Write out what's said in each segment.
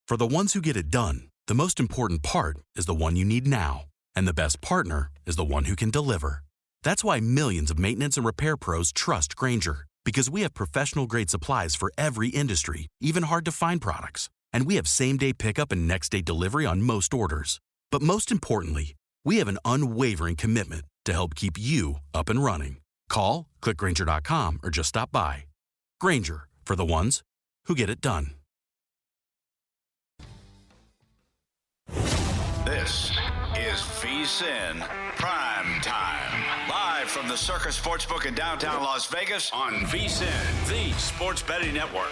For the ones who get it done, the most important part is the one you need now. And the best partner is the one who can deliver. That's why millions of maintenance and repair pros trust Grainger, because we have professional-grade supplies for every industry, even hard-to-find products. And we have same-day pickup and next-day delivery on most orders. But most importantly, we have an unwavering commitment to help keep you up and running. Call, click Grainger.com, or just stop by. Grainger, for the ones who get it done. This is VSiN PrimeTime. Live from the Circus Sportsbook in downtown Las Vegas on VSiN, the sports betting network.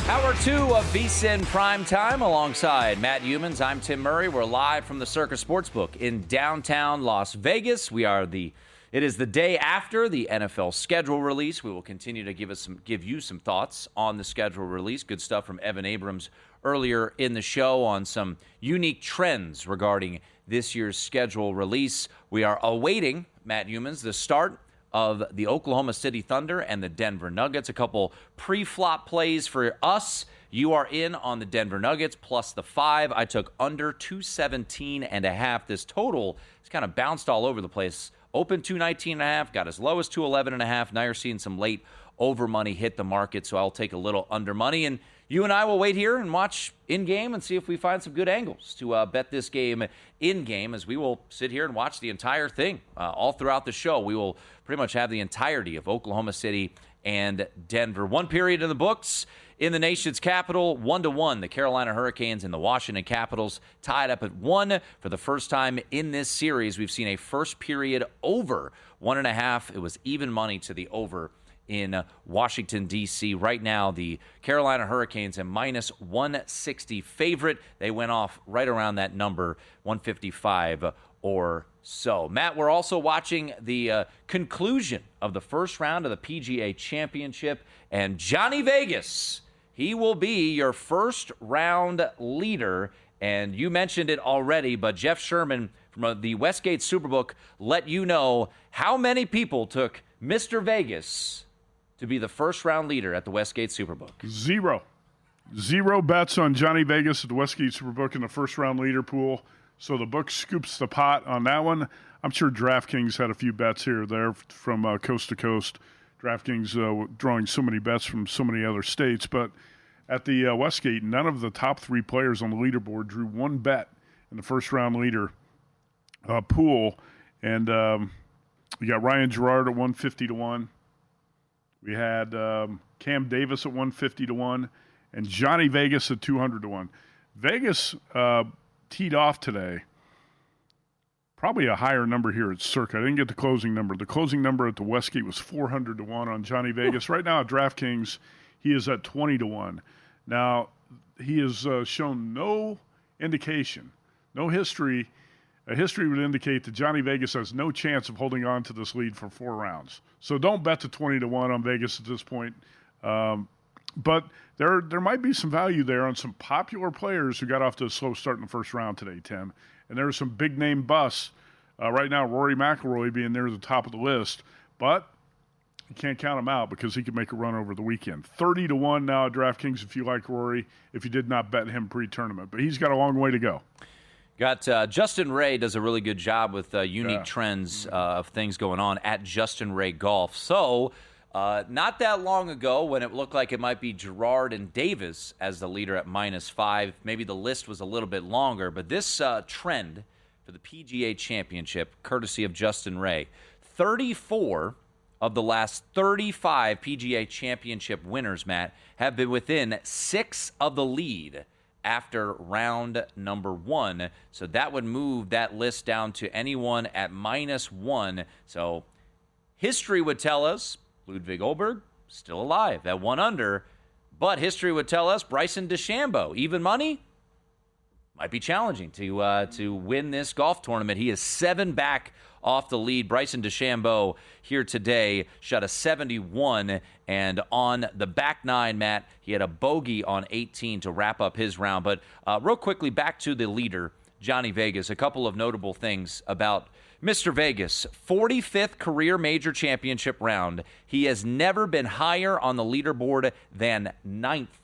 Hour 2 of VSiN PrimeTime alongside Matt Youmans. I'm Tim Murray. We're live from the Circus Sportsbook in downtown Las Vegas. It is the day after the NFL schedule release. We will continue to give you some thoughts on the schedule release. Good stuff from Evan Abrams earlier in the show on some unique trends regarding this year's schedule release. We are awaiting, Matt Youmans, the start of the Oklahoma City Thunder and the Denver Nuggets. A couple pre-flop plays for us. You are in on the Denver Nuggets plus the 5. I took under 217.5. This total has kind of bounced all over the place. Open 219.5, got as low as 211.5. Now you're seeing some late over money hit the market, so I'll take a little under money. And you and I will wait here and watch in-game and see if we find some good angles to bet this game in-game, as we will sit here and watch the entire thing. All throughout the show, we will pretty much have the entirety of Oklahoma City and Denver. One period in the books in the nation's capital, 1-1. The Carolina Hurricanes and the Washington Capitals tied up at 1 for the first time in this series. We've seen a first period over 1.5. It was even money to the over in Washington, D.C. Right now, the Carolina Hurricanes a minus 160 favorite. They went off right around that number, 155 or so. Matt, we're also watching the conclusion of the first round of the PGA Championship, and Johnny Vegas, he will be your first round leader. And you mentioned it already, but Jeff Sherman from the Westgate Superbook let you know how many people took Mr. Vegas to be the first round leader at the Westgate Superbook. Zero bets on Johnny Vegas at the Westgate Superbook in the first round leader pool. So the book scoops the pot on that one. I'm sure DraftKings had a few bets here or there from coast to coast. DraftKings drawing so many bets from so many other states. But at the Westgate, none of the top 3 players on the leaderboard drew one bet in the first round leader pool. And we got Ryan Gerard at 150-1. We had Cam Davis at 150-1 and Johnny Vegas at 200-1. Vegas teed off today. Probably a higher number here at Circa. I didn't get the closing number. The closing number at the Westgate was 400-1 on Johnny Vegas. Right now at DraftKings, he is at 20-1. Now, he has shown no indication, no history. A history would indicate that Johnny Vegas has no chance of holding on to this lead for 4 rounds. So don't bet to 20-1 on Vegas at this point. But there might be some value there on some popular players who got off to a slow start in the first round today, Tim. And there are some big-name busts. Right now, Rory McIlroy being near the top of the list. But you can't count him out because he could make a run over the weekend. 30-1 now at DraftKings if you like Rory, if you did not bet him pre-tournament. But he's got a long way to go. Got Justin Ray does a really good job with unique trends of things going on at Justin Ray Golf. So not that long ago when it looked like it might be Gerard and Davis as the leader at -5, maybe the list was a little bit longer. But this trend for the PGA Championship, courtesy of Justin Ray, 34 of the last 35 PGA Championship winners, Matt, have been within 6 of the lead after round number 1. So that would move that list down to anyone at -1. So history would tell us Ludwig Oberg still alive at 1 under, but history would tell us Bryson DeChambeau, even money, might be challenging to win this golf tournament. He is 7 back off the lead. Bryson DeChambeau here today shot a 71, and on the back 9, Matt, he had a bogey on 18 to wrap up his round. But real quickly, back to the leader, Johnny Vegas. A couple of notable things about Mr. Vegas. 45th career major championship round. He has never been higher on the leaderboard than 9th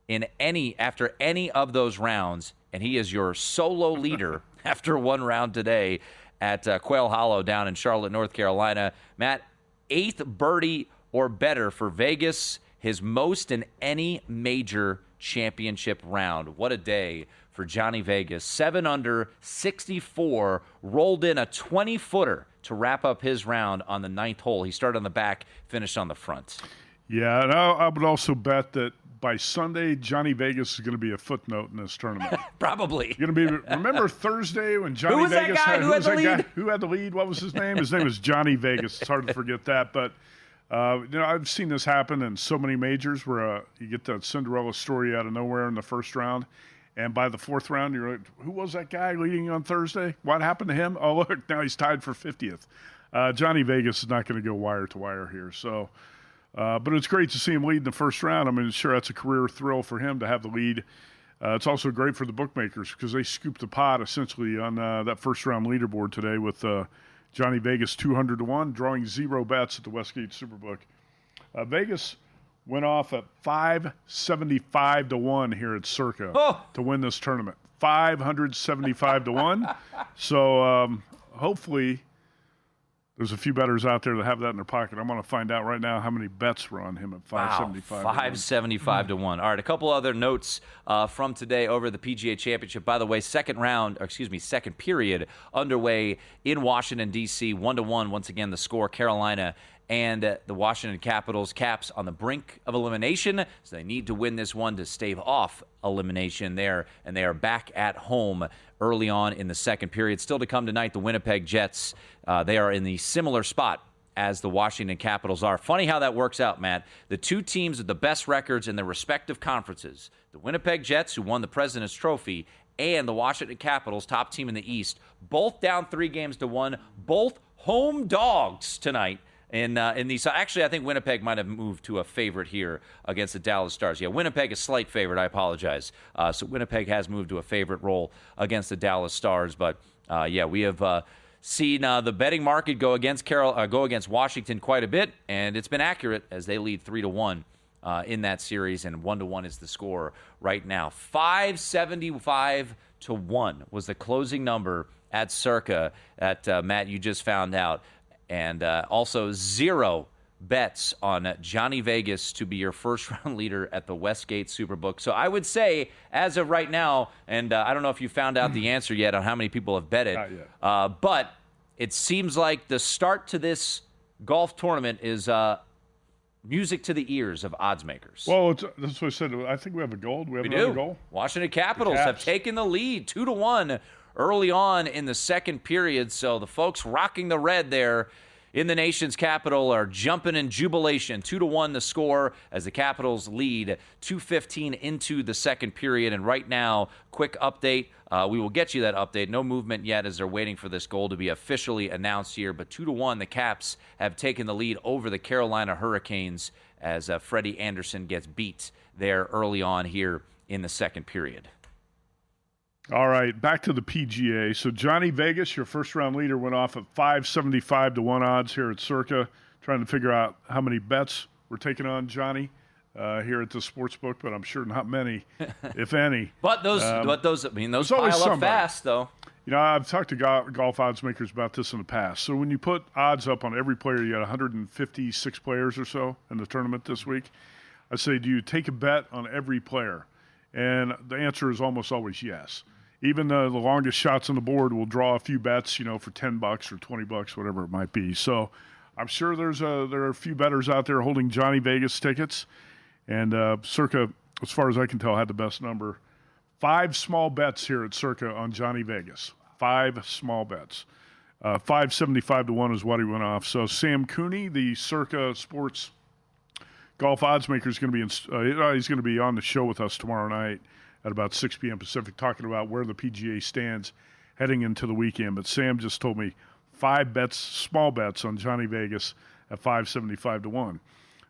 after any of those rounds, and he is your solo leader after one round today at Quail Hollow down in Charlotte, North Carolina. Matt, 8th birdie or better for Vegas, his most in any major championship round. What a day for Johnny Vegas. 7 under, 64, rolled in a 20-footer to wrap up his round on the 9th hole. He started on the back, finished on the front. Yeah, and I would also bet that by Sunday, Johnny Vegas is going to be a footnote in this tournament. Probably. Going to be. Remember Thursday when Johnny Who was Vegas that guy? Who had the lead? Who had the lead? What was his name? His name was Johnny Vegas. It's hard to forget that. But I've seen this happen in so many majors where you get that Cinderella story out of nowhere in the first round, and by the 4th round, you're like, who was that guy leading on Thursday? What happened to him? Oh, look, now he's tied for 50th. Johnny Vegas is not going to go wire to wire here. So. But it's great to see him lead in the first round. I mean, sure, that's a career thrill for him to have the lead. It's also great for the bookmakers because they scooped the pot essentially on that first round leaderboard today with Johnny Vegas 200-1, drawing 0 bets at the Westgate Superbook. Vegas went off at 575-1 here at Circa to win this tournament. 575-1. So hopefully. There's a few bettors out there that have that in their pocket. I'm going to find out right now how many bets were on him at 575. Wow, 575-1. All right, a couple other notes from today over the PGA Championship. By the way, second period underway in Washington, D.C. 1-1, once again, the score. Carolina and the Washington Capitals Caps on the brink of elimination, so they need to win this one to stave off elimination there, and they are back at home early on in the second period. Still to come tonight, the Winnipeg Jets. They are in the similar spot as the Washington Capitals are. Funny how that works out, Matt. The two teams with the best records in their respective conferences, the Winnipeg Jets, who won the President's Trophy, and the Washington Capitals, top team in the East, both down 3-1, both home dogs tonight. In these, actually, I think Winnipeg might have moved to a favorite here against the Dallas Stars. Yeah, Winnipeg is slight favorite. I apologize. So Winnipeg has moved to a favorite role against the Dallas Stars. But yeah, we have seen the betting market go against Washington quite a bit, and it's been accurate as they lead 3-1 in that series, and 1-1 is the score right now. 575-1 was the closing number at Circa that Matt, you just found out. And also 0 bets on Johnny Vegas to be your first-round leader at the Westgate Superbook. So I would say, as of right now, and I don't know if you found out the answer yet on how many people have betted, but it seems like the start to this golf tournament is music to the ears of odds makers. Well, that's what I said. I think we have a goal. Do we have another goal? Washington Capitals have taken the lead 2-1 early on in the second period. So the folks rocking the red there in the nation's capital are jumping in jubilation. 2-1 the score as the Capitals lead 2:15 into the second period. And right now, quick update. We will get you that update. No movement yet as they're waiting for this goal to be officially announced here. But 2-1, the Caps have taken the lead over the Carolina Hurricanes as Freddie Anderson gets beat there early on here in the second period. All right, back to the PGA. So Johnny Vegas, your first-round leader, went off at 575-1 odds here at Circa, trying to figure out how many bets we're taking on Johnny here at the sportsbook, but I'm sure not many, if any. But those pile up fast, though. You know, I've talked to golf odds makers about this in the past. So when you put odds up on every player, you got 156 players or so in the tournament this week. I say, do you take a bet on every player? And the answer is almost always yes. Even the longest shots on the board will draw a few bets, for $10 or $20, whatever it might be. So I'm sure there are a few bettors out there holding Johnny Vegas tickets. And Circa, as far as I can tell, had the best number. 5 small bets here at Circa on Johnny Vegas. 5 small bets. 575-1 is what he went off. So Sam Cooney, the Circa Sports golf odds maker, is going to be he's going to be on the show with us tomorrow night at about 6 p.m. Pacific, talking about where the PGA stands heading into the weekend. But Sam just told me 5 bets, small bets on Johnny Vegas at 575-1.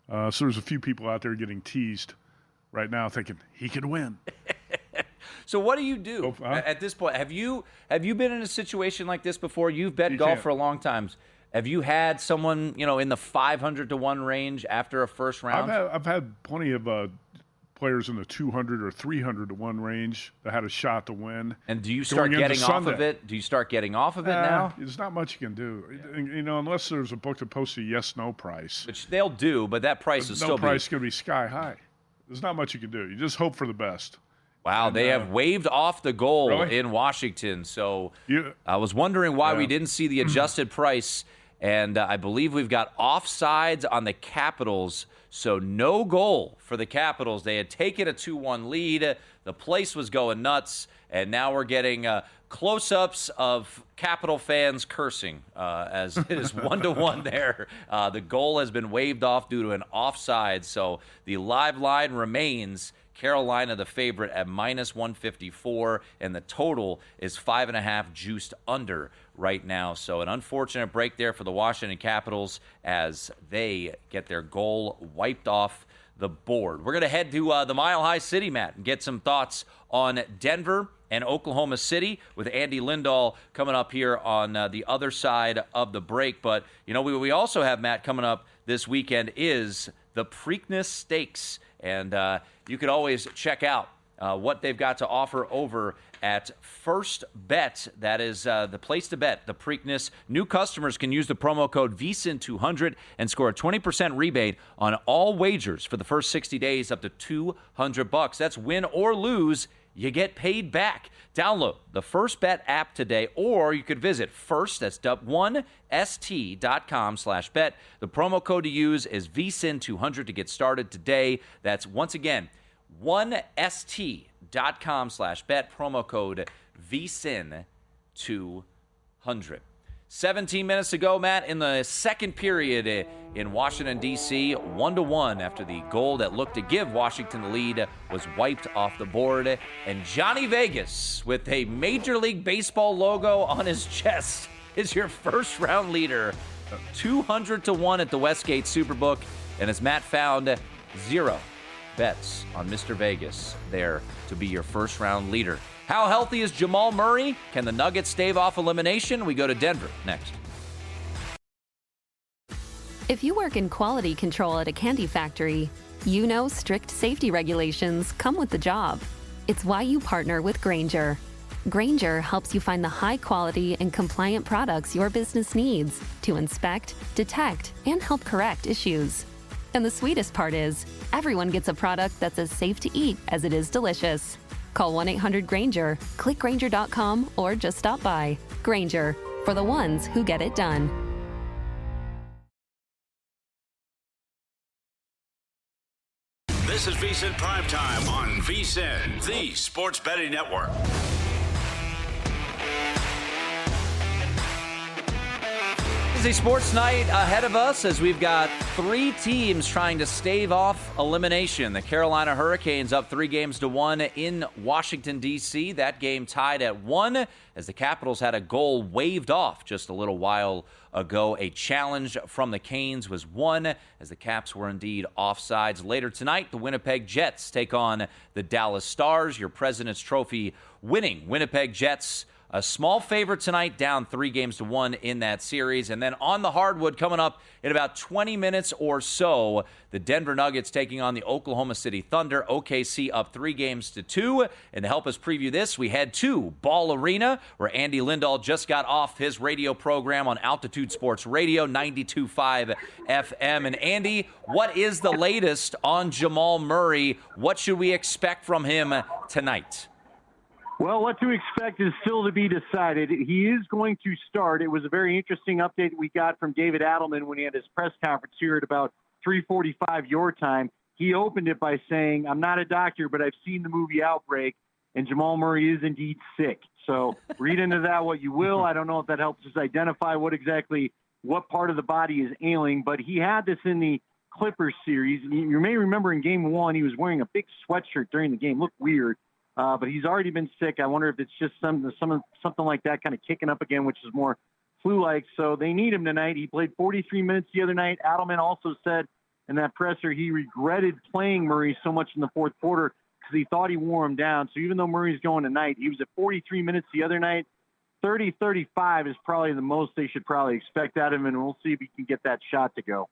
So there's a few people out there getting teased right now thinking he could win. So what do you do at this point? Have you been in a situation like this before? You've bet golf for a long time. Have you had someone, in the 500-1 range after a first round? I've had plenty of players in the 200 or 300 to 1 range that had a shot to win. And do you start getting off of it? Do you start getting off of it now? There's not much you can do, unless there's a book that posts a yes/no price. Which they'll do, but that price is still price is going to be sky high. There's not much you can do. You just hope for the best. Wow, they have waived off the goal really? in Washington. So I was wondering why we didn't see the adjusted price. And I believe we've got offsides on the Capitals. So no goal for the Capitals. They had taken a 2-1 lead. The place was going nuts. And now we're getting close-ups of Capital fans cursing as it is 1-1 there. The goal has been waved off due to an offside. So the live line remains Carolina the favorite at -154, and the total is 5.5 juiced under right now. So an unfortunate break there for the Washington Capitals as they get their goal wiped off the board. We're going to head to the Mile High City, Matt, and get some thoughts on Denver and Oklahoma City with Andy Lindahl coming up here on the other side of the break. But, we also have, Matt, coming up this weekend is the Preakness Stakes. And you can always check out what they've got to offer over at First Bet. That is the place to bet, the Preakness. New customers can use the promo code VSiN200 and score a 20% rebate on all wagers for the first 60 days up to $200. That's win or lose. You get paid back. Download the First Bet app today, or you could visit that's 1st.com/bet. The promo code to use is VSiN200 to get started today. That's, once again, 1st.com/bet, promo code VSiN200. 17 minutes ago, Matt, in the second period in Washington, D.C., 1-1 after the goal that looked to give Washington the lead was wiped off the board. And Johnny Vegas, with a Major League Baseball logo on his chest, is your first-round leader. 200-1 at the Westgate Superbook. And as Matt found, 0 bets on Mr. Vegas there to be your first-round leader. How healthy is Jamal Murray? Can the Nuggets stave off elimination? We go to Denver next. If you work in quality control at a candy factory, you know strict safety regulations come with the job. It's why you partner with Grainger. Grainger helps you find the high-quality and compliant products your business needs to inspect, detect, and help correct issues. And the sweetest part is, everyone gets a product that's as safe to eat as it is delicious. Call 1-800-GRAINGER, click Grainger.com, or just stop by. Grainger, for the ones who get it done. This is VSiN Primetime on VSiN, the sports betting network. A sports night ahead of us as we've got 3 teams trying to stave off elimination. The Carolina Hurricanes up 3-1 in Washington, D.C. That game tied at 1 as the Capitals had a goal waved off just a little while ago. A challenge from the Canes was won as the Caps were indeed offsides. Later tonight, the Winnipeg Jets take on the Dallas Stars. Your President's Trophy winning Winnipeg Jets, a small favorite tonight, down 3-1 in that series. And then on the hardwood coming up in about 20 minutes or so, the Denver Nuggets taking on the Oklahoma City Thunder. OKC up 3-2. And to help us preview this, we head to Ball Arena, where Andy Lindahl just got off his radio program on Altitude Sports Radio, 92.5 FM. And Andy, what is the latest on Jamal Murray? What should we expect from him tonight? Well, what to expect is still to be decided. He is going to start. It was a very interesting update we got from David Adelman when he had his press conference here at about 3:45 your time. He opened it by saying, "I'm not a doctor, but I've seen the movie Outbreak, and Jamal Murray is indeed sick." So read into that what you will. I don't know if that helps us identify what part of the body is ailing, but he had this in the Clippers series. You may remember in Game 1, he was wearing a big sweatshirt during the game. Looked weird. But he's already been sick. I wonder if it's just something like that kind of kicking up again, which is more flu-like. So they need him tonight. He played 43 minutes the other night. Adelman also said in that presser he regretted playing Murray so much in the fourth quarter because he thought he wore him down. So even though Murray's going tonight, he was at 43 minutes the other night. 30-35 is probably the most they should probably expect out of him, and we'll see if he can get that shot to go.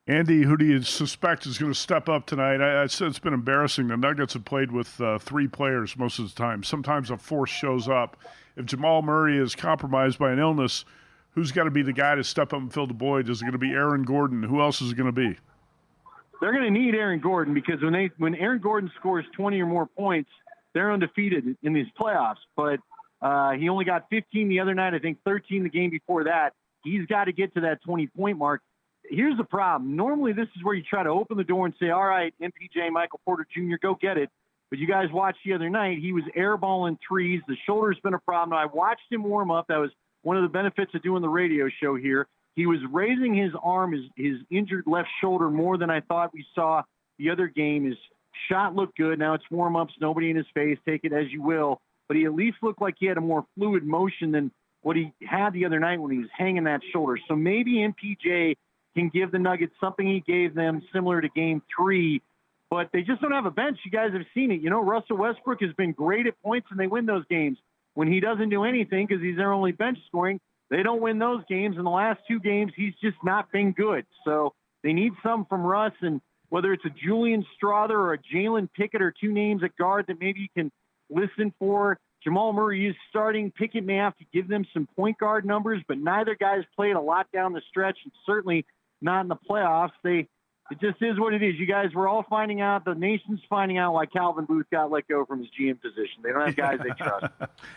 Andy, who do you suspect is going to step up tonight? I said it's been embarrassing. The Nuggets have played with 3 players most of the time. Sometimes a fourth shows up. If Jamal Murray is compromised by an illness, who's got to be the guy to step up and fill the void? Is it going to be Aaron Gordon? Who else is it going to be? They're going to need Aaron Gordon because when Aaron Gordon scores 20 or more points, they're undefeated in these playoffs. But he only got 15 the other night, I think 13 the game before that. He's got to get to that 20-point mark. Here's the problem. Normally, this is where you try to open the door and say, all right, MPJ, Michael Porter Jr., go get it. But you guys watched the other night. He was airballing threes. The shoulder's been a problem. I watched him warm up. That was one of the benefits of doing the radio show here. He was raising his arm, his injured left shoulder, more than I thought we saw the other game. His shot looked good. Now it's warm-ups, nobody in his face. Take it as you will. But he at least looked like he had a more fluid motion than what he had the other night when he was hanging that shoulder. So maybe MPJ can give the Nuggets something he gave them similar to Game 3, but they just don't have a bench. You guys have seen it. You know, Russell Westbrook has been great at points, and they win those games. When he doesn't do anything because he's their only bench scoring, they don't win those games. In the last 2 games, he's just not been good. So they need some from Russ, and whether it's a Julian Strother or a Jalen Pickett or 2 names at guard that maybe you can listen for. Jamal Murray is starting. Pickett may have to give them some point guard numbers, but neither guy's played a lot down the stretch, and certainly not in the playoffs. It just is what it is. You guys, we're all finding out, the nation's finding out why Calvin Booth got let go from his GM position. They don't have guys they trust.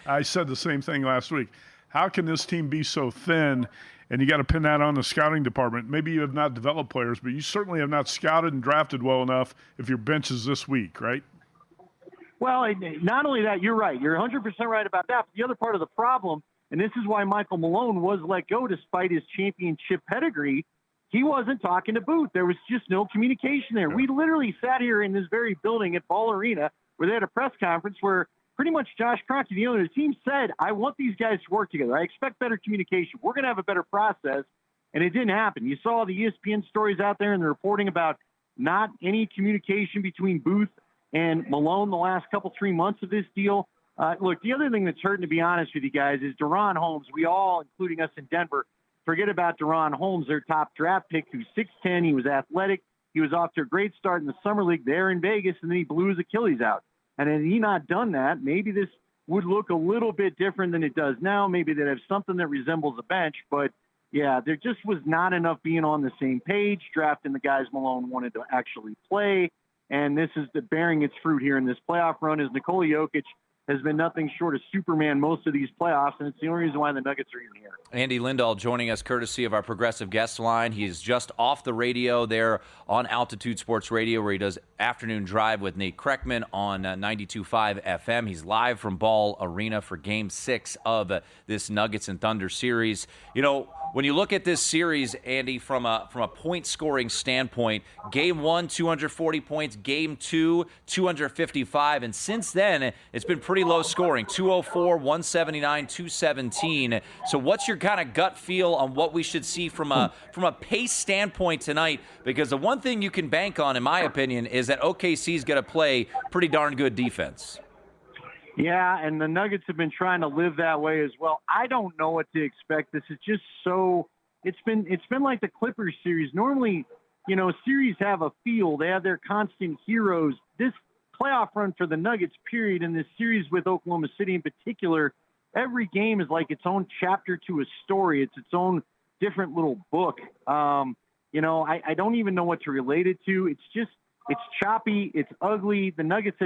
I said the same thing last week. How can this team be so thin? And you got to pin that on the scouting department. Maybe you have not developed players, but you certainly have not scouted and drafted well enough if your bench is this weak, right? Well, not only that, you're right. You're 100% right about that. But the other part of the problem, and this is why Michael Malone was let go despite his championship pedigree, he wasn't talking to Booth. There was just no communication there. We literally sat here in this very building at Ball Arena where they had a press conference where pretty much Josh Kroenke, the owner of the team, said, I want these guys to work together. I expect better communication. We're going to have a better process. And it didn't happen. You saw the ESPN stories out there and the reporting about not any communication between Booth and Malone the last 3 months of this deal. Look, the other thing that's hurting, to be honest with you guys, is Deron Holmes. We all, including us in Denver, forget about Deron Holmes, their top draft pick, who's 6'10". He was athletic. He was off to a great start in the summer league there in Vegas, and then he blew his Achilles out. And had he not done that, maybe this would look a little bit different than it does now. Maybe they'd have something that resembles a bench. But, yeah, there just was not enough being on the same page, drafting the guys Malone wanted to actually play. And this is bearing its fruit here in this playoff run, as Nikola Jokic has been nothing short of Superman most of these playoffs, and it's the only reason why the Nuggets are even here. Andy Lindahl joining us courtesy of our Progressive Guest Line. He's just off the radio there on Altitude Sports Radio, where he does Afternoon Drive with Nate Kreckman on 92.5 FM. He's live from Ball Arena for Game 6 of this Nuggets and Thunder series. You know, when you look at this series, Andy, from a point-scoring standpoint, Game 1, 240 points, Game 2, 255, and since then, it's been pretty low scoring, 204, 179, 217. So what's your kind of gut feel on what we should see from a pace standpoint tonight? Because the one thing you can bank on, in my opinion, is that OKC's going to play pretty darn good defense. Yeah, and the Nuggets have been trying to live that way as well. I don't know what to expect. This is just so – it's been like the Clippers series. Normally, you know, series have a feel. They have their constant heroes. This playoff run for the Nuggets, period, and this series with Oklahoma City in particular, every game is like its own chapter to a story. It's its own different little book. You know, I don't even know what to relate it to. It's choppy. It's ugly. The Nuggets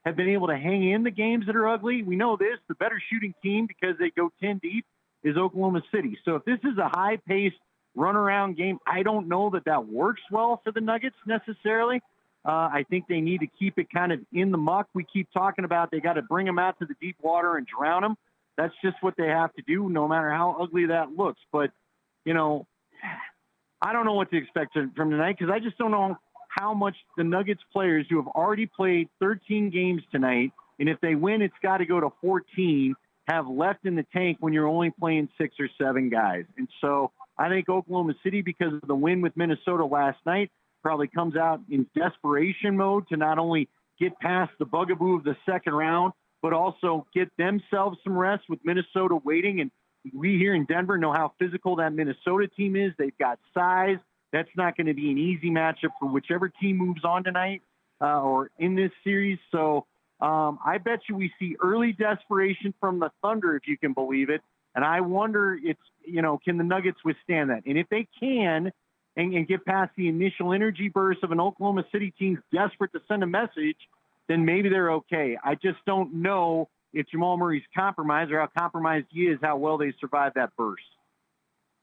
have been able to hang in the games that are ugly. We know this. The better shooting team, because they go 10 deep, is Oklahoma City. So if this is a high-paced, run-around game, I don't know that works well for the Nuggets necessarily. I think they need to keep it kind of in the muck. We keep talking about they got to bring them out to the deep water and drown them. That's just what they have to do, no matter how ugly that looks. But, you know, I don't know what to expect from tonight, because I just don't know how much the Nuggets players who have already played 13 games tonight, and if they win, it's got to go to 14, have left in the tank when you're only playing 6 or 7 guys. And so I think Oklahoma City, because of the win with Minnesota last night, probably comes out in desperation mode to not only get past the bugaboo of the second round, but also get themselves some rest with Minnesota waiting. And we here in Denver know how physical that Minnesota team is. They've got size. That's not going to be an easy matchup for whichever team moves on tonight or in this series. So I bet you we see early desperation from the Thunder, if you can believe it. And I wonder, can the Nuggets withstand that? And if they can and get past the initial energy burst of an Oklahoma City team desperate to send a message, then maybe they're okay. I just don't know if Jamal Murray's compromised or how compromised he is, how well they survive that burst.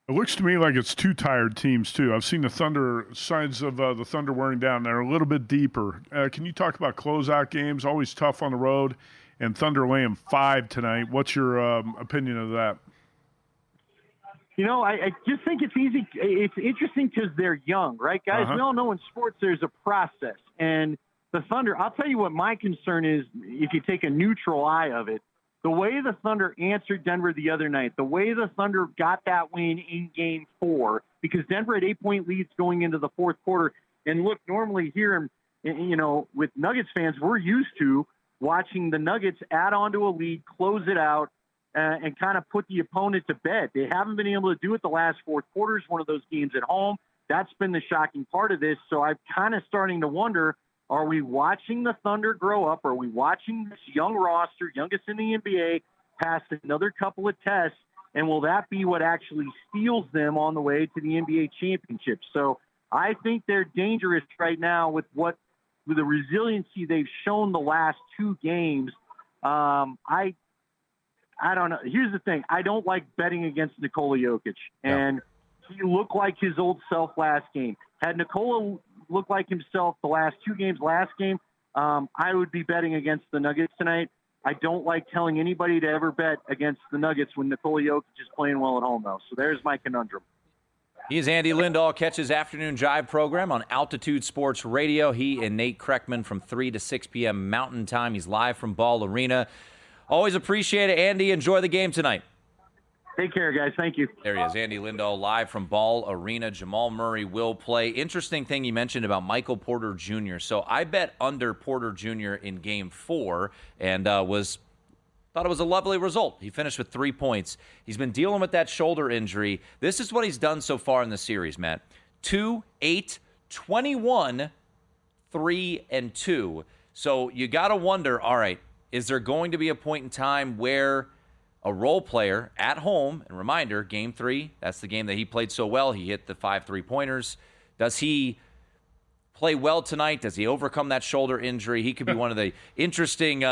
It looks to me like it's two tired teams, too. I've seen the Thunder, signs of the Thunder wearing down. They're a little bit deeper. Can you talk about closeout games? Always tough on the road, and Thunder laying 5 tonight. What's your opinion of that? I just think it's easy. It's interesting because they're young, right, guys? We all know in sports there's a process. And the Thunder, I'll tell you what my concern is if you take a neutral eye of it. The way the Thunder answered Denver the other night, the way the Thunder got that win in Game 4, because Denver had 8-point leads going into the fourth quarter. And look, normally here, with Nuggets fans, we're used to watching the Nuggets add on to a lead, close it out, and kind of put the opponent to bed. They haven't been able to do it the last fourth quarters, one of those games at home. That's been the shocking part of this. So I'm kind of starting to wonder, are we watching the Thunder grow up? Are we watching this young roster, youngest in the NBA, pass another couple of tests? And will that be what actually steals them on the way to the NBA championship? So I think they're dangerous right now with the resiliency they've shown the last 2 games. I don't know. Here's the thing. I don't like betting against Nikola Jokic. And he looked like his old self last game. Had Nikola looked like himself the last 2 games last game, I would be betting against the Nuggets tonight. I don't like telling anybody to ever bet against the Nuggets when Nikola Jokic is playing well at home, though. So there's my conundrum. He is Andy Lindahl. Catch his afternoon drive program on Altitude Sports Radio. He and Nate Kreckman from 3 to 6 p.m. Mountain Time. He's live from Ball Arena. Always appreciate it, Andy. Enjoy the game tonight. Take care, guys. Thank you. There he is, Andy Lindahl, live from Ball Arena. Jamal Murray will play. Interesting thing you mentioned about Michael Porter Jr. So I bet under Porter Jr. in Game 4 and thought it was a lovely result. He finished with 3 points. He's been dealing with that shoulder injury. This is what he's done so far in the series, Matt. 2, 8, 21, 3, and 2. So you got to wonder, all right, is there going to be a point in time where a role player at home, and reminder, Game 3, that's the game that he played so well. He hit the 5 3-pointers. Does he play well tonight? Does he overcome that shoulder injury? He could be one of the interesting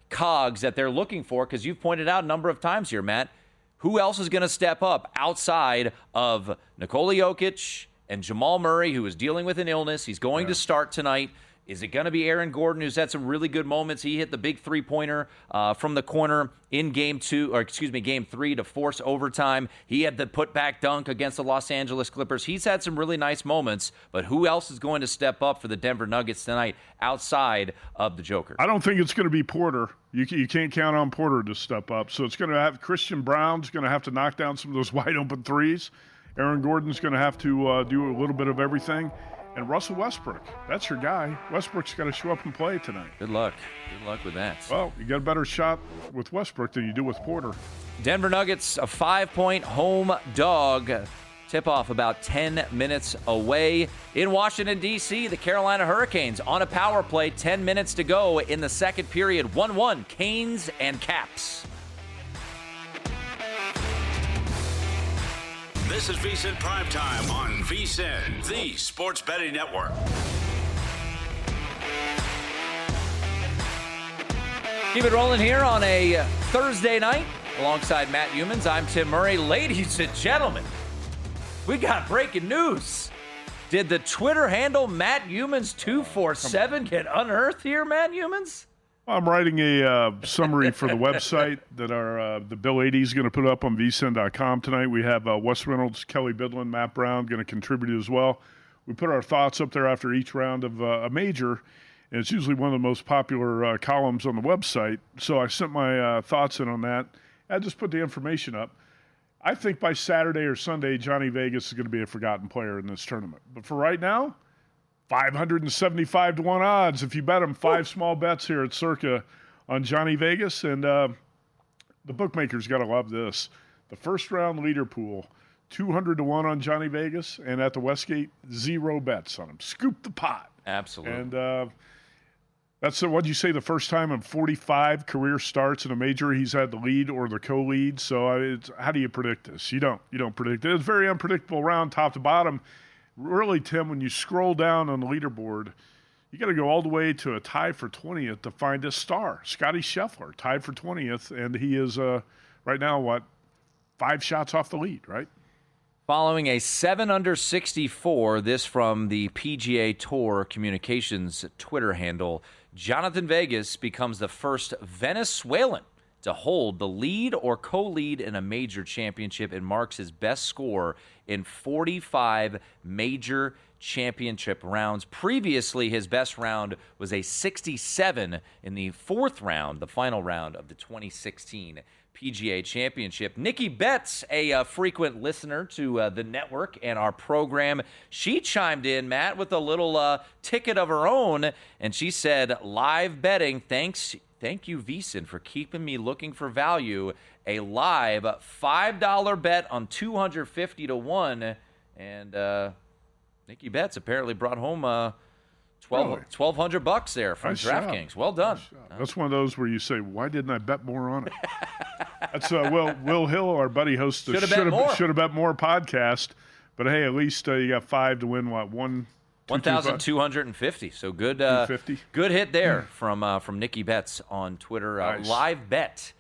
cogs that they're looking for, because you've pointed out a number of times here, Matt. Who else is going to step up outside of Nikola Jokic and Jamal Murray, who is dealing with an illness? He's going to start tonight. Is it going to be Aaron Gordon, who's had some really good moments? He hit the big 3-pointer from the corner in Game 3 to force overtime. He had the putback dunk against the Los Angeles Clippers. He's had some really nice moments, but who else is going to step up for the Denver Nuggets tonight outside of the Joker? I don't think it's going to be Porter. You can't count on Porter to step up. So it's going to have Christian Brown's going to have to knock down some of those wide open threes. Aaron Gordon's going to have to do a little bit of everything. And Russell Westbrook, that's your guy. Westbrook's got to show up and play tonight. Good luck. Good luck with that. Well, you got a better shot with Westbrook than you do with Porter. Denver Nuggets, a 5-point home dog. Tip-off about 10 minutes away. In Washington, D.C., the Carolina Hurricanes on a power play. 10 minutes to go in the second period. 1-1, Canes and Caps. This is VSiN PrimeTime on VSiN, the Sports Betting Network. Keep it rolling here on a Thursday night alongside Matt Youmans. I'm Tim Murray. Ladies and gentlemen, we got breaking news. Did the Twitter handle Matt Youmans 247 get unearthed here, Matt Youmans? I'm writing a summary for the website that the Bill 80 is going to put up on vsin.com tonight. We have Wes Reynolds, Kelly Bidlin, Matt Brown going to contribute as well. We put our thoughts up there after each round of a major, and it's usually one of the most popular columns on the website. So I sent my thoughts in on that. I just put the information up. I think by Saturday or Sunday, Johnny Vegas is going to be a forgotten player in this tournament. But for right now, 575 to 1 odds. If you bet them, 5 small bets here at Circa on Johnny Vegas. And the bookmakers got to love this. The first round leader pool, 200 to 1 on Johnny Vegas, and at the Westgate, 0 bets on him. Scoop the pot. Absolutely. And that's what'd you say, the first time in 45 career starts in a major he's had the lead or the co-lead. So how do you predict this? You don't predict it. It's a very unpredictable round, top to bottom. Really, Tim, when you scroll down on the leaderboard, you got to go all the way to a tie for 20th to find a star. Scotty Scheffler tied for 20th, and he is right now 5 shots off the lead, right? Following a 7-under 64, this from the PGA Tour Communications Twitter handle, Jonathan Vegas becomes the first Venezuelan to hold the lead or co-lead in a major championship and marks his best score in 45 major championship rounds. Previously, his best round was a 67 in the 4th round, the final round of the 2016 PGA Championship. Nikki Betts, a frequent listener to the network and our program, she chimed in, Matt, with a little ticket of her own, and she said, live betting, thank you, VSiN, for keeping me looking for value. A live $5 bet on 250 to 1, and Nikki Betts apparently brought home $1,200 there from DraftKings. Well done. That's one of those where you say, why didn't I bet more on it? That's Will Hill, our buddy, hosts the Should Have Bet More podcast. But, hey, at least you got 5 to win, what, 1,250. So good good hit there from Nikki Betts on Twitter. Nice. Live bet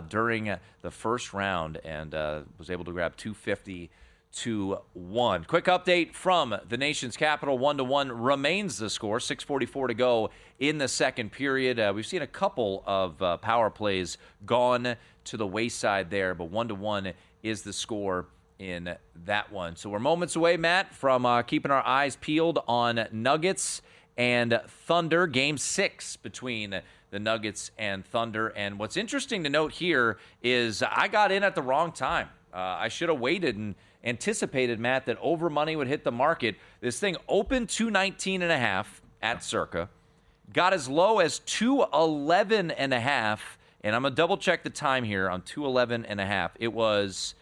during the first round and was able to grab 250 to 1. Quick update from the nation's capital. 1-1 remains the score. 6:44 to go in the second period. We've seen a couple of power plays gone to the wayside there, but 1-1 is the score in that one. So we're moments away, Matt, from keeping our eyes peeled on Nuggets and Thunder. Game 6 between the Nuggets and Thunder. And what's interesting to note here is I got in at the wrong time. I should have waited and anticipated, Matt, that over money would hit the market. This thing opened 219.5 at Circa, got as low as 211.5, and I'm going to double-check the time here on 211.5. It was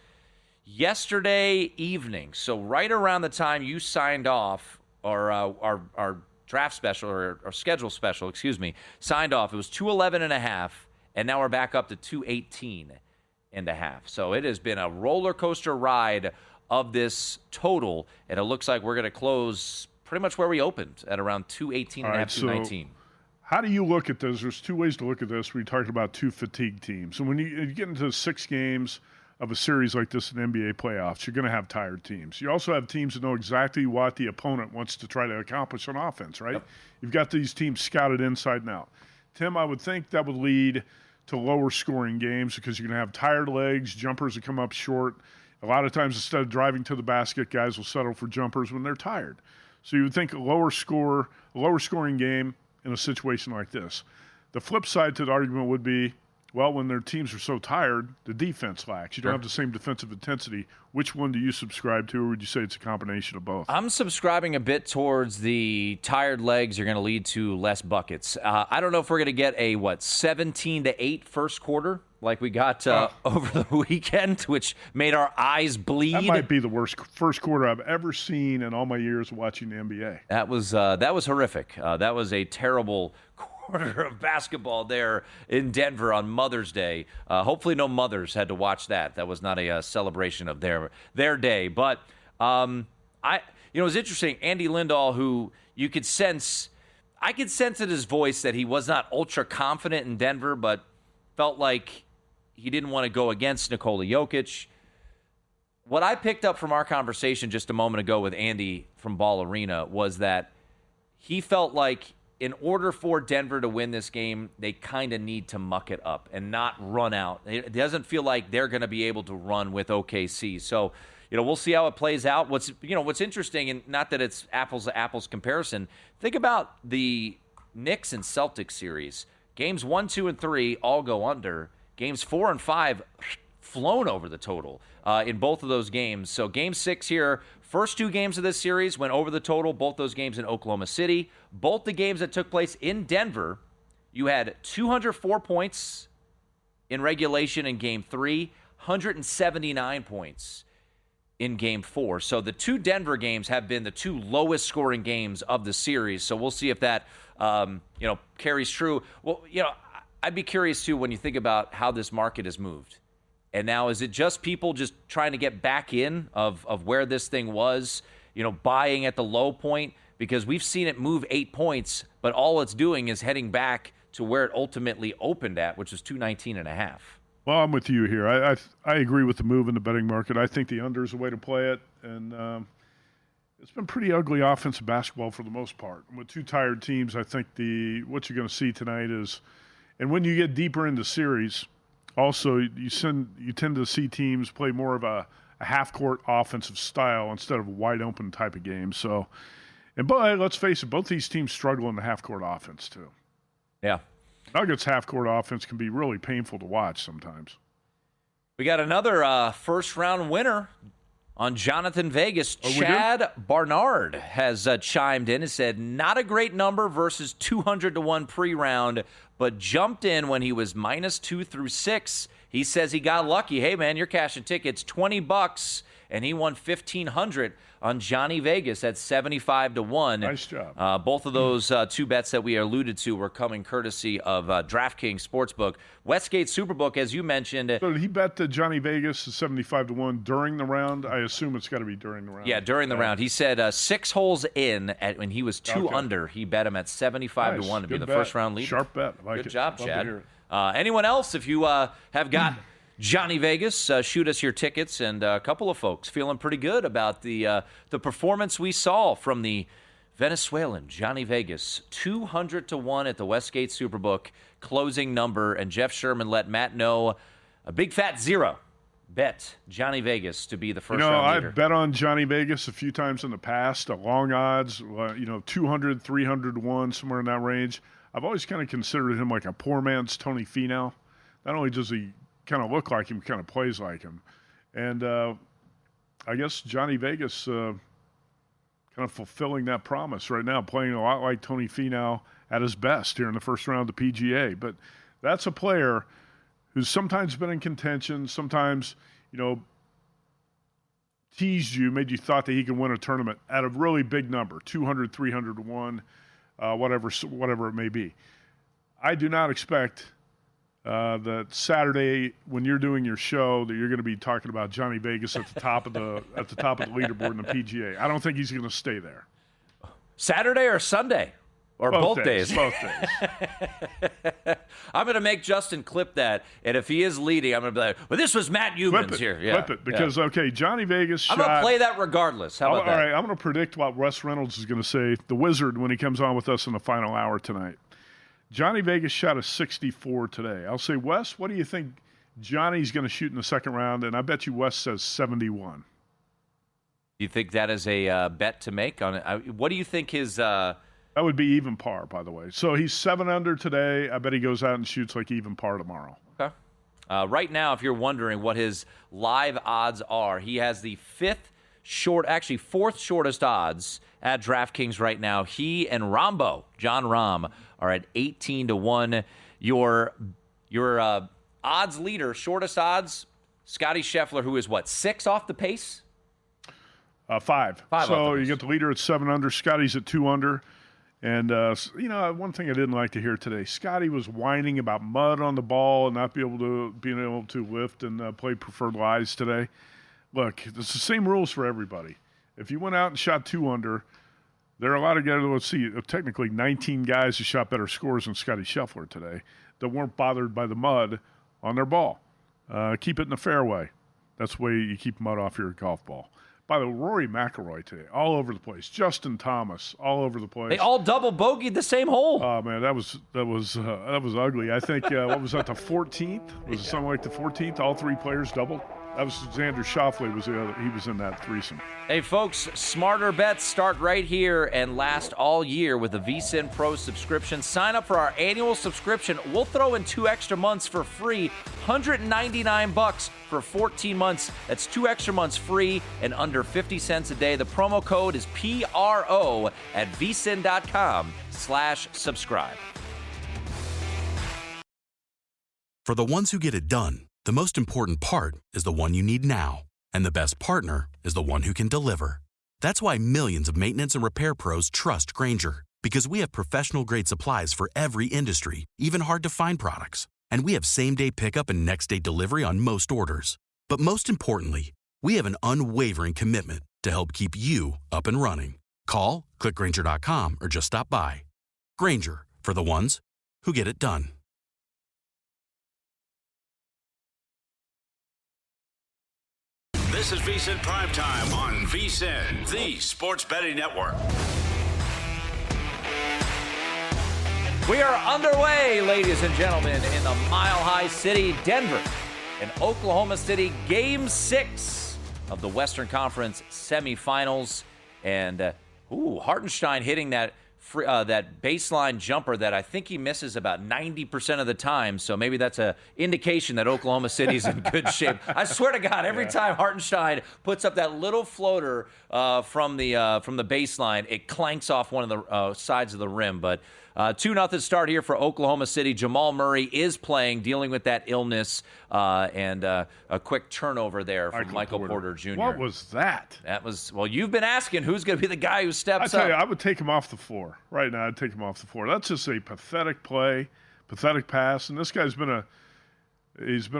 yesterday evening, so right around the time you signed off, or our draft special, or our schedule special, signed off. It was 211.5, and now we're back up to 218.5. So it has been a roller coaster ride of this total, and it looks like we're going to close pretty much where we opened at around 218.5, 219. How do you look at this? There's 2 ways to look at this. We talked about 2 fatigue teams. And when you get into 6 games of a series like this in NBA playoffs, you're going to have tired teams. You also have teams that know exactly what the opponent wants to try to accomplish on offense, right? Yep. You've got these teams scouted inside and out. Tim, I would think that would lead to lower scoring games because you're going to have tired legs, jumpers that come up short. A lot of times, instead of driving to the basket, guys will settle for jumpers when they're tired. So you would think a lower scoring game in a situation like this. The flip side to the argument would be, well, when their teams are so tired, the defense lacks. You don't have the same defensive intensity. Which one do you subscribe to, or would you say it's a combination of both? I'm subscribing a bit towards the tired legs are going to lead to less buckets. I don't know if we're going to get a, 17-8 first quarter like we got over the weekend, which made our eyes bleed. That might be the worst first quarter I've ever seen in all my years watching the NBA. That was horrific. That was a terrible quarter of basketball there in Denver on Mother's Day. Hopefully no mothers had to watch that. That was not a celebration of their day. But it was interesting. Andy Lindahl, who I could sense in his voice that he was not ultra confident in Denver, but felt like he didn't want to go against Nikola Jokic. What I picked up from our conversation just a moment ago with Andy from Ball Arena was that he felt like in order for Denver to win this game, they kind of need to muck it up and not run out. It doesn't feel like they're going to be able to run with OKC. So, we'll see how it plays out. What's interesting, and not that it's apples to apples comparison, think about the Knicks and Celtics series. Games 1, 2, and 3 all go under. Games 4 and 5 flown over the total in both of those games. So Game 6 here, first 2 games of this series went over the total, both those games in Oklahoma City. Both the games that took place in Denver, you had 204 points in regulation in Game 3, 179 points in Game 4. So the two Denver games have been the two lowest scoring games of the series. So we'll see if that, carries true. Well, I'd be curious, too, when you think about how this market has moved. And now is it just people just trying to get back in of where this thing was, buying at the low point? Because we've seen it move 8 points, but all it's doing is heading back to where it ultimately opened at, which was 219.5. Well, I'm with you here. I agree with the move in the betting market. I think the under is the way to play it. And it's been pretty ugly offensive basketball for the most part. With two tired teams, I think what you're going to see tonight is, and when you get deeper into series, also you tend to see teams play more of a half-court offensive style instead of a wide-open type of game. So, but let's face it, both these teams struggle in the half-court offense too. Yeah. Nuggets half-court offense can be really painful to watch sometimes. We got another first-round winner on Jonathan Vegas. Chad Barnard has chimed in and said, not a great number versus 200-1 pre-round, but jumped in when he was -2 through 6. He says he got lucky. Hey, man, you're cashing tickets, $20, and he won $1,500 on Johnny Vegas at 75-1. Nice job. Both of those two bets that we alluded to were coming courtesy of DraftKings Sportsbook. Westgate Superbook, as you mentioned. So did he bet Johnny Vegas 75-1 during the round? I assume it's got to be during the round. Yeah, during the round. He said 6 holes in when he was 2 under. He bet him at 75-1 to be the first round leader. Sharp bet. Good job, Chad. Anyone else, if you have got Johnny Vegas, shoot us your tickets. And a couple of folks feeling pretty good about the performance we saw from the Venezuelan Johnny Vegas. 200-1 at the Westgate Superbook closing number. And Jeff Sherman let Matt know a big fat 0. Bet Johnny Vegas to be the first round leader. I've bet on Johnny Vegas a few times in the past, long odds, 200, 300-1, somewhere in that range. I've always kind of considered him like a poor man's Tony Finau. Not only does he kind of look like him, kind of plays like him. And I guess Johnny Vegas kind of fulfilling that promise right now, playing a lot like Tony Finau at his best here in the first round of the PGA. But that's a player who's sometimes been in contention, sometimes, teased you, made you thought that he could win a tournament at a really big number, 200, 300-1, whatever it may be. I do not expect that Saturday when you're doing your show that you're going to be talking about Johnny Vegas at the top of the leaderboard in the PGA. I don't think he's going to stay there. Saturday or Sunday? Or both days? Both days. I'm going to make Justin clip that, and if he is leading, I'm going to be like, well, this was Matt Youmans here. Yeah. Flip it, because, Johnny Vegas shot. I'm going to play that regardless. How about that? All right, I'm going to predict what Wes Reynolds is going to say, the Wizard, when he comes on with us in the final hour tonight. Johnny Vegas shot a 64 today. I'll say, Wes, what do you think Johnny's going to shoot in the second round? And I bet you Wes says 71. Do you think that is a bet to make on it? What do you think his that would be even par, by the way. So he's 7 under today. I bet he goes out and shoots like even par tomorrow. Okay. Right now, if you're wondering what his live odds are, he has the fourth shortest odds at DraftKings right now. He and John Rahm, are at 18-1. Your odds leader, shortest odds, Scotty Scheffler, who is 6 off the pace? 5. So you pace. get the leader at 7 under. Scotty's at 2 under. And, one thing I didn't like to hear today, Scotty was whining about mud on the ball and not being able to lift and play preferred lies today. Look, it's the same rules for everybody. If you went out and shot 2 under, there are a lot of guys, let's see, technically 19 guys who shot better scores than Scotty Scheffler today that weren't bothered by the mud on their ball. Keep it in the fairway. That's the way you keep mud off your golf ball. By the way, Rory McIlroy today, all over the place. Justin Thomas, all over the place. They all double bogeyed the same hole. Oh man, that was ugly. I think what was that, the 14th? Was it something like the 14th? All 3 players doubled. That was Xander Schauffele was the other. He was in that threesome. Hey, folks, smarter bets start right here and last all year with a VSiN Pro subscription. Sign up for our annual subscription. We'll throw in 2 extra months for free. $199 for 14 months. That's 2 extra months free and under 50 cents a day. The promo code is PRO at vsin.com/subscribe. For the ones who get it done, the most important part is the one you need now. And the best partner is the one who can deliver. That's why millions of maintenance and repair pros trust Grainger, because we have professional-grade supplies for every industry, even hard-to-find products. And we have same-day pickup and next-day delivery on most orders. But most importantly, we have an unwavering commitment to help keep you up and running. Call, click Grainger.com, or just stop by. Grainger, for the ones who get it done. This is VSiN Primetime on VSiN, the sports betting network. We are underway, ladies and gentlemen, in the Mile High City, Denver, and Oklahoma City, Game 6 of the Western Conference semifinals. And, Hartenstein hitting that baseline jumper that I think he misses about 90% of the time. So maybe that's an indication that Oklahoma City's in good shape. I swear to God, every time Hartenstein puts up that little floater from the baseline, it clanks off one of the sides of the rim. But 2-0 start here for Oklahoma City. Jamal Murray is playing, dealing with that illness, and a quick turnover there from Michael Porter Jr. What was that? That was, well, you've been asking who's going to be the guy who steps up. I tell you, I would take him off the floor. Right now, I'd take him off the floor. That's just a pathetic play, pathetic pass, and this guy's been a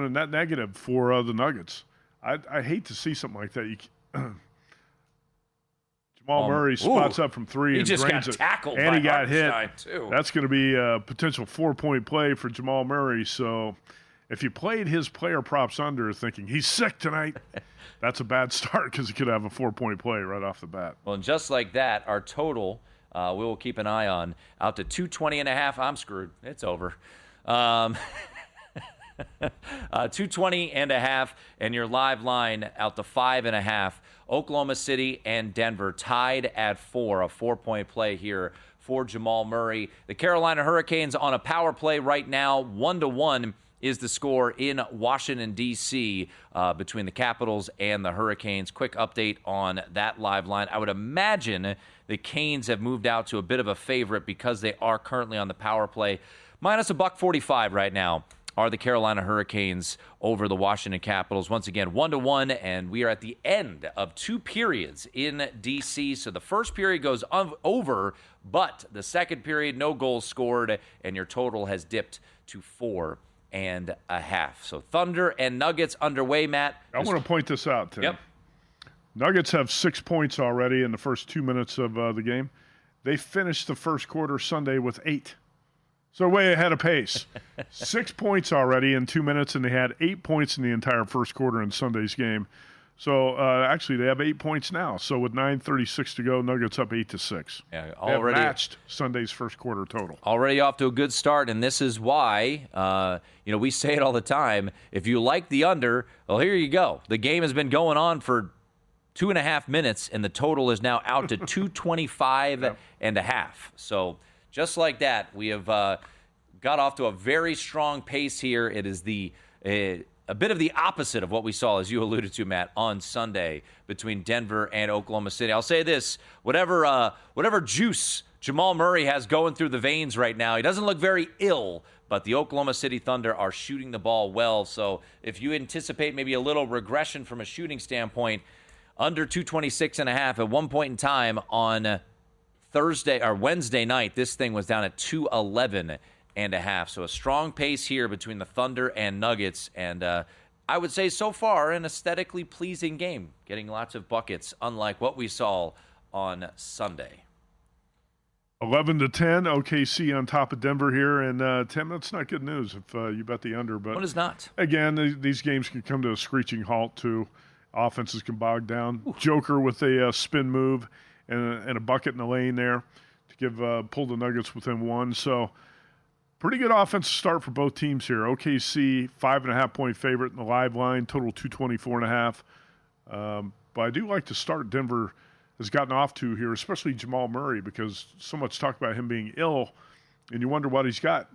net negative for the Nuggets. I hate to see something like that. Jamal Murray spots up from three and just drains got it, tackled and by he got hit. Too. That's going to be a potential 4-point play for Jamal Murray. So if you played his player props under thinking he's sick tonight, that's a bad start because he could have a 4-point play right off the bat. Well, and just like that, our total we will keep an eye on out to 220.5. I'm screwed. It's over. 220.5, and your live line out to 5.5. Oklahoma City and Denver tied at 4, a 4-point play here for Jamal Murray. The Carolina Hurricanes on a power play right now, 1-1 is the score in Washington, D.C. Between the Capitals and the Hurricanes. Quick update on that live line. I would imagine the Canes have moved out to a bit of a favorite because they are currently on the power play. Minus $1.45 right now are the Carolina Hurricanes over the Washington Capitals. Once again, 1-1, and we are at the end of 2 periods in D.C. So the first period goes over, but the second period, no goals scored, and your total has dipped to 4.5. So Thunder and Nuggets underway, Matt. I want to point this out, Tim. Yep. Nuggets have 6 points already in the first 2 minutes of the game. They finished the first quarter Sunday with 8. So way ahead of pace. 6 points already in 2 minutes, and they had 8 points in the entire first quarter in Sunday's game. So actually, they have 8 points now. So with 9:36 to go, Nuggets up 8-6. Yeah, already they have matched Sunday's first quarter total. Already off to a good start, and this is why we say it all the time. If you like the under, well, here you go. The game has been going on for 2.5 minutes, and the total is now out to 225.5. So just like that, we have got off to a very strong pace here. It is a bit of the opposite of what we saw, as you alluded to, Matt, on Sunday between Denver and Oklahoma City. I'll say this, whatever juice Jamal Murray has going through the veins right now, he doesn't look very ill, but the Oklahoma City Thunder are shooting the ball well. So if you anticipate maybe a little regression from a shooting standpoint, under 226.5 at one point in time on Thursday or Wednesday night, this thing was down at 211.5. So a strong pace here between the Thunder and Nuggets. And I would say so far an aesthetically pleasing game, getting lots of buckets, unlike what we saw on Sunday. 11-10, OKC on top of Denver here. And, Tim, that's not good news if you bet the under. But what is not? Again, these games can come to a screeching halt, too. Offenses can bog down. Ooh. Joker with a spin move and a bucket in the lane there to pull the Nuggets within 1. So pretty good offensive start for both teams here. OKC, 5.5-point favorite in the live line, total 224.5. But I do like to start Denver has gotten off to here, especially Jamal Murray, because so much talk about him being ill, and you wonder what he's got.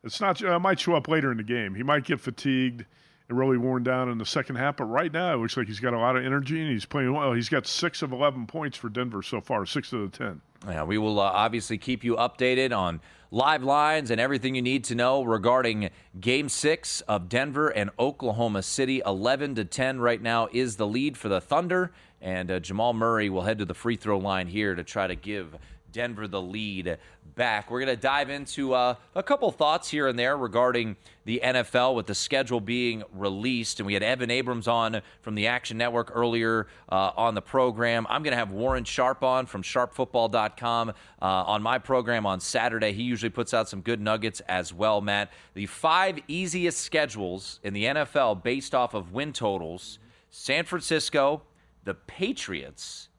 It's not. It might show up later in the game. He might get fatigued and really worn down in the second half. But right now, it looks like he's got a lot of energy, and he's playing well. He's got 6 of 11 points for Denver so far, 6 of the 10. Yeah, we will obviously keep you updated on live lines and everything you need to know regarding Game 6 of Denver and Oklahoma City. 11-10 right now is the lead for the Thunder, and Jamal Murray will head to the free throw line here to try to give Denver the lead back. We're going to dive into a couple thoughts here and there regarding the NFL with the schedule being released. And we had Evan Abrams on from the Action Network earlier on the program. I'm going to have Warren Sharp on from sharpfootball.com on my program on Saturday. He usually puts out some good nuggets as well, Matt. The 5 easiest schedules in the NFL based off of win totals: San Francisco, the Patriots,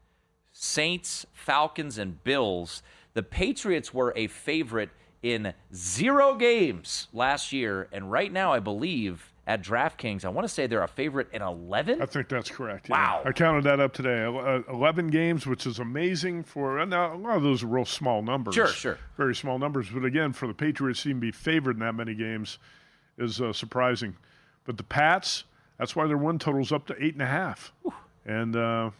Saints, Falcons, and Bills. The Patriots were a favorite in 0 games last year, and right now I believe at DraftKings, I want to say they're a favorite in 11? I think that's correct. Wow. Yeah. I counted that up today. 11 games, which is amazing for – now, a lot of those are real small numbers. Sure. Very small numbers. But, again, for the Patriots to even be favored in that many games is surprising. But the Pats, that's why their win total's up to 8.5. And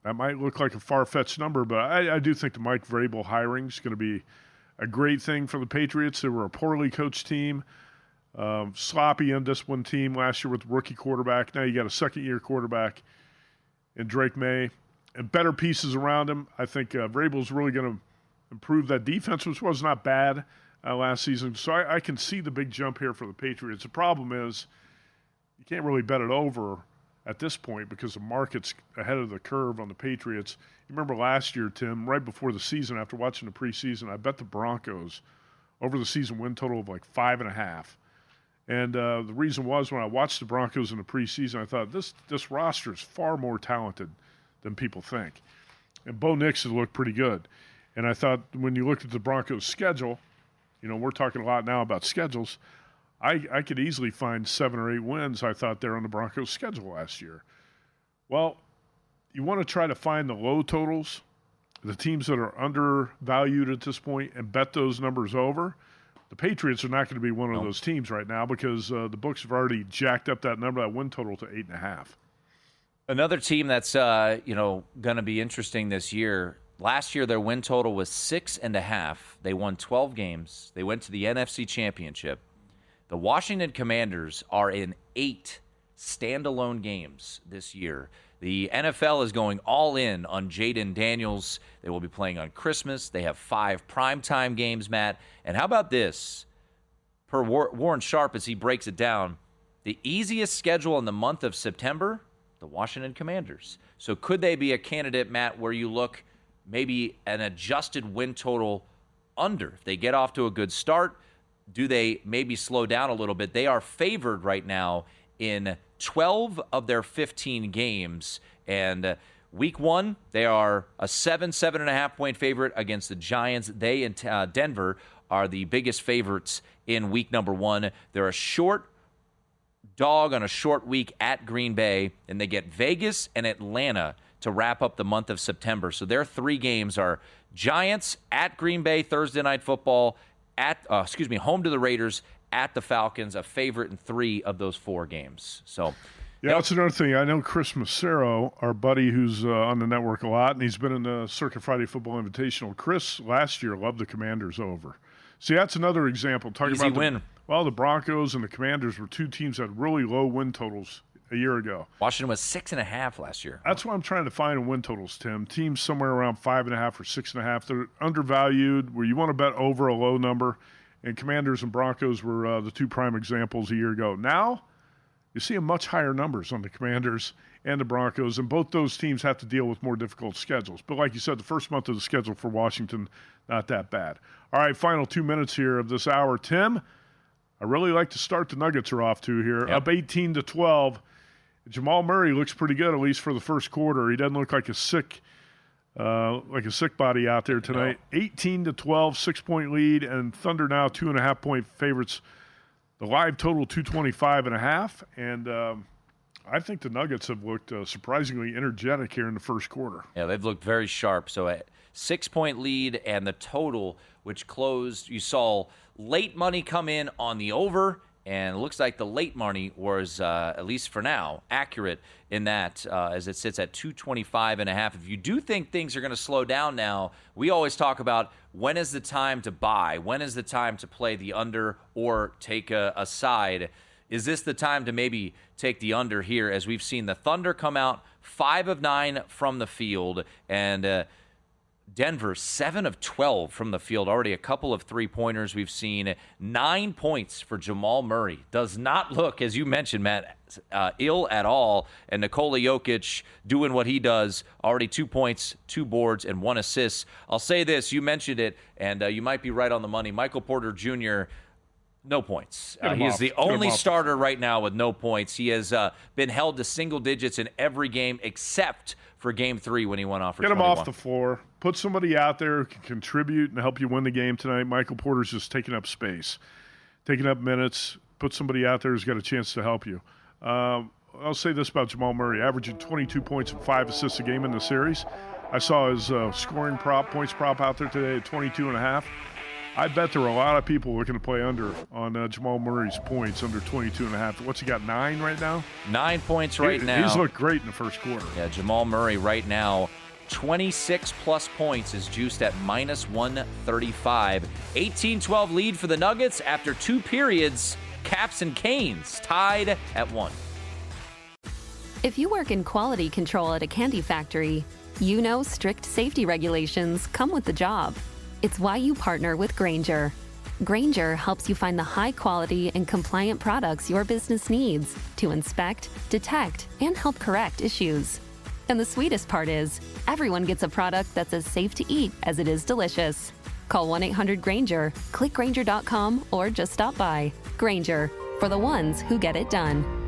that might look like a far-fetched number, but I do think the Mike Vrabel hiring is going to be a great thing for the Patriots. They were a poorly coached team, sloppy, undisciplined team last year with the rookie quarterback. Now you got a second-year quarterback in Drake May and better pieces around him. I think Vrabel's really going to improve that defense, which was not bad last season. So I can see the big jump here for the Patriots. The problem is you can't really bet it over at this point because the market's ahead of the curve on the Patriots. You remember last year, Tim, right before the season, after watching the preseason, I bet the Broncos over the season win total of like 5.5. And the reason was when I watched the Broncos in the preseason, I thought this roster is far more talented than people think. And Bo Nix has looked pretty good. And I thought when you looked at the Broncos' schedule, we're talking a lot now about schedules, I could easily find 7 or 8 wins I thought there on the Broncos' schedule last year. Well, you want to try to find the low totals, the teams that are undervalued at this point, and bet those numbers over. The Patriots are not going to be one of those teams right now because the books have already jacked up that number, that win total, to 8.5. Another team that's going to be interesting this year. Last year, their win total was 6.5. They won 12 games. They went to the NFC Championship. The Washington Commanders are in 8 standalone games this year. The NFL is going all in on Jaden Daniels. They will be playing on Christmas. They have 5 primetime games, Matt. And how about this? Per Warren Sharp, as he breaks it down, the easiest schedule in the month of September, the Washington Commanders. So could they be a candidate, Matt, where you look maybe an adjusted win total under? If they get off to a good start, do they maybe slow down a little bit? They are favored right now in 12 of their 15 games. And week 1, they are a 7.5 point favorite against the Giants. They and Denver are the biggest favorites in week number 1. They're a short dog on a short week at Green Bay, and they get Vegas and Atlanta to wrap up the month of September. So their 3 games are Giants at Green Bay Thursday Night Football, home to the Raiders, at the Falcons, a favorite in 3 of those 4 games. So, yeah, that's another thing. I know Chris Macero, our buddy who's on the network a lot, and he's been in the Circuit Friday Football Invitational. Chris last year loved the Commanders over. See, that's another example. Easy win. The Broncos and the Commanders were 2 teams that had really low win totals a year ago. Washington was 6.5 last year. That's what I'm trying to find in win totals, Tim. Teams somewhere around 5.5 or 6.5. They're undervalued, where you want to bet over a low number. And Commanders and Broncos were the 2 prime examples a year ago. Now, you see much higher numbers on the Commanders and the Broncos, and both those teams have to deal with more difficult schedules. But like you said, the first month of the schedule for Washington, not that bad. All right, final 2 minutes here of this hour. Tim, I really like to start the Nuggets are off to here. Up 18-12. Jamal Murray looks pretty good, at least for the first quarter. He doesn't look like a sick body out there tonight. 18-12, 6-point lead, and Thunder now 2.5 point favorites. The live total 225.5, and I think the Nuggets have looked surprisingly energetic here in the first quarter. Yeah, they've looked very sharp. So a 6-point lead, and the total, which closed, you saw late money come in on the over And it looks like the late money was, at least for now, accurate in that as it sits at 225.5. If you do think things are going to slow down now, we always talk about when is the time to buy, when is the time to play the under or take a side. Is this the time to maybe take the under here, as we've seen the Thunder come out 5 of 9 from the field, and Denver 7 of 12 from the field. Already a couple of three-pointers we've seen. 9 points for Jamal Murray. Does not look, as you mentioned, Matt, ill at all. And Nikola Jokic doing what he does. Already 2 points, 2 boards, and 1 assist. I'll say this. You mentioned it, and you might be right on the money. Michael Porter Jr., no points. He is the only starter right now with no points. He has been held to single digits in every game except for Game 3 when he went off for 21. Get him off the floor. Put somebody out there who can contribute and help you win the game tonight. Michael Porter's just taking up space, taking up minutes. Put somebody out there who's got a chance to help you. I'll say this about Jamal Murray, averaging 22 points and 5 assists a game in the series. I saw his scoring points prop out there today at 22.5. I bet there are a lot of people looking to play under on Jamal Murray's points, under 22.5. What's he got, 9 right now? 9 points now. He's looked great in the first quarter. Yeah, Jamal Murray right now, 26-plus points, is juiced at minus 135. 18-12 lead for the Nuggets after 2 periods. Caps and Canes tied at 1. If you work in quality control at a candy factory, you know strict safety regulations come with the job. It's why you partner with Grainger. Grainger helps you find the high-quality and compliant products your business needs to inspect, detect, and help correct issues. And the sweetest part is, everyone gets a product that's as safe to eat as it is delicious. Call 1-800-GRAINGER, click Grainger.com, or just stop by. Grainger, for the ones who get it done.